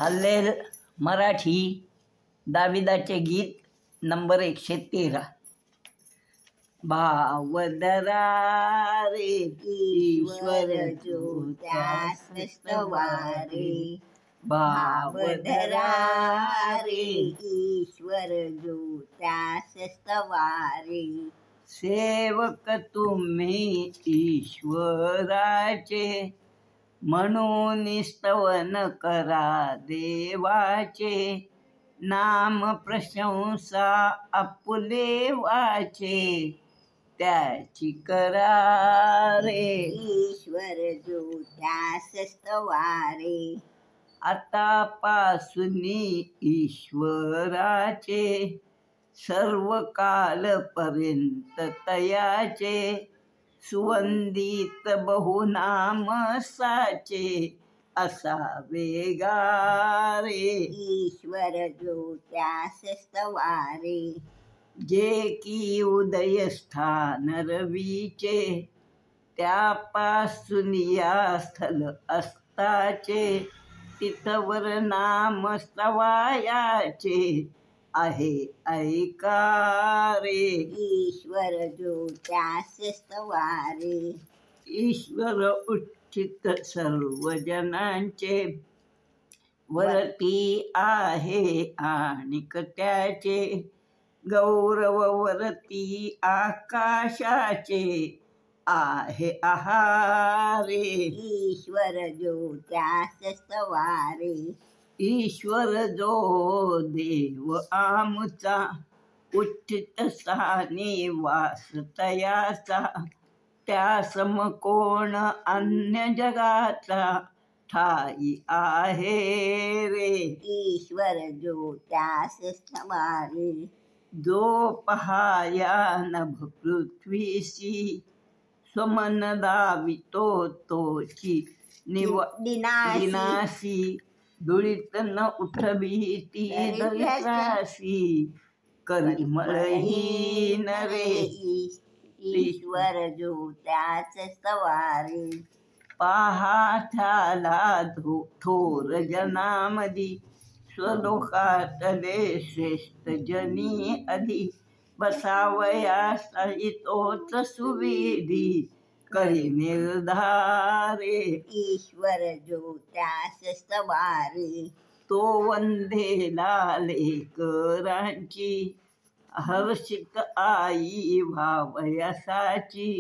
हल्लेल मराठी दाविदाचे गीत नंबर 113. भावदरा रे ईश्वर जो त्यास स्तवारे, भावदरा रे ईश्वर जो त्यास स्तवारे. सेवक तुम्ही ईश्वराचे, म्हणून स्तवन करा देवाचे. नाम प्रशंसा आपुले वाचे, त्याची करा रे ईश्वर जो त्यास स्तवारे. आतापासूनी ईश्वराचे, सर्व कालपर्यंत तयाचे. सुवंदित बहुनाम साचे, असावे गारे ईश्वर जो त्यास स्तवारे. जे की उदयस्थान रवीचे, त्यापासून या स्थल अस्ताचे. तिथवर नाम स्तवायाचे, आहे ऐका रे ईश्वर जो त्यास स्तवारे. ईश्वर उच्चित सर्व जनांचे, वरती आहे आणिक त्याचे. गौरव वरती आकाशाचे, आहे आहारे ईश्वर जो त्यास स्तवारे. ईश्वर जो देव आमचा, उच्चित स्थानी वास तयाचा. त्या समकोण अन्य जगाचा, ठाई आहे रे ईश्वर जो त्यास स्तवारे. जो पहाया नभ पृथ्वीसी, स्वमन दावितो तोची दिनासी. धुळीत न उठबीती दरिद्रासी, करिमळहीन रे ईश्वर जो त्यास स्तवारे. पाहाठाला थोर जनामधी, स्वलोकातले श्रेष्ठ जनी अधि. बसावयास तोच सुविधी, करी निर्धारे ईश्वर जो त्यास स्तवारे. तो वंदेला लेकरांची, हर्षित आई भावयासाची.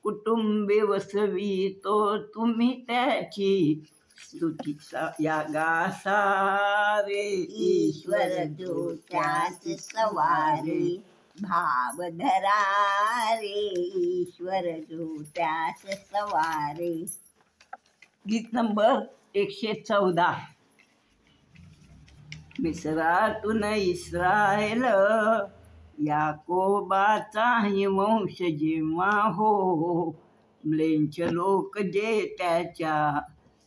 कुटुंबे वसवी तो तुम्ही त्याची, स्तुतीचा या गासारे ईश्वर जो त्यास स्तवारे. भावधरा रे ईश्वर जो त्यास स्तवारे. गीत नंबर 114. मिस्रातून इस्रायल, याकोबाचा वंश जेव्हा हो. म्लेंच लोक जे त्याच्या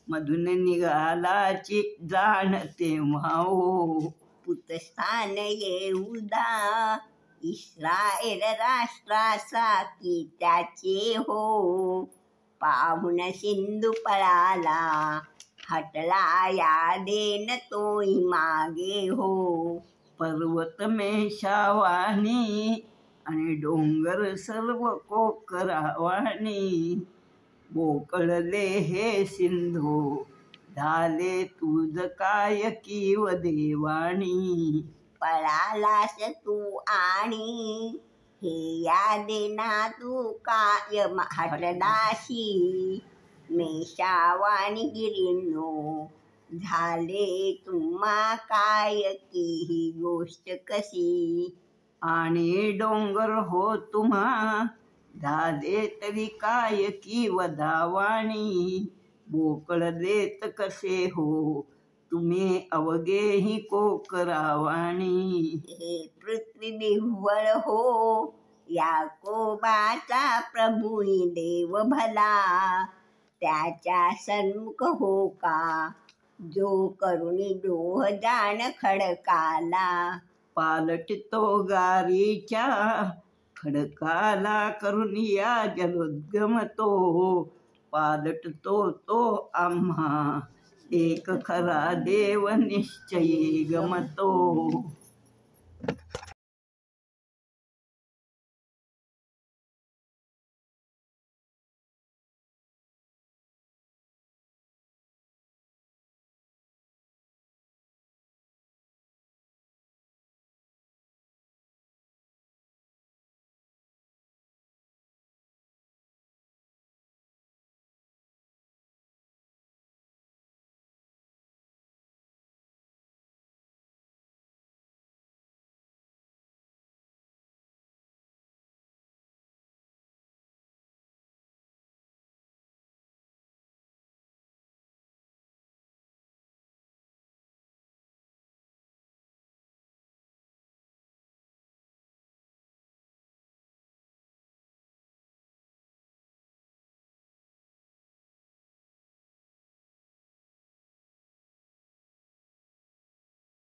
मधून निघालाची, जाण तेव्हा हो. पुतस्थान येहुदा, इस्रायल राष्ट्राचा की त्याचे हो. पाहुण सिंधू पळाला, हटला यादेन तोही मागे हो. पर्वत मेषावानी, आणि डोंगर सर्व कोकरावानी. बोकळले हे सिंधू, झाले तुझ काय कीव देवाणी. पळालास तू आणि हे यादेना तू काय हटलाशी. मेषावानी गिरीनो, झाले तुम्हा काय की ही गोष्ट कशी. आणि डोंगर हो तुम्हा, झाले तरी काय की वधावाणी. बोकळलेत कसे हो तुम्ही अवघेही कोकरावाणी. हे पृथ्वी निव्वळ हो, याकोबाचा प्रभुनी देव भला. त्याच्या सन्मुख हो का, जो करुणी डोह जाण खडकाला. पालटतो गारीच्या खडकाला, करून या जलोद्गमतो. पालटतो तो आम्हा एक खरा देव निश्चयी गमतो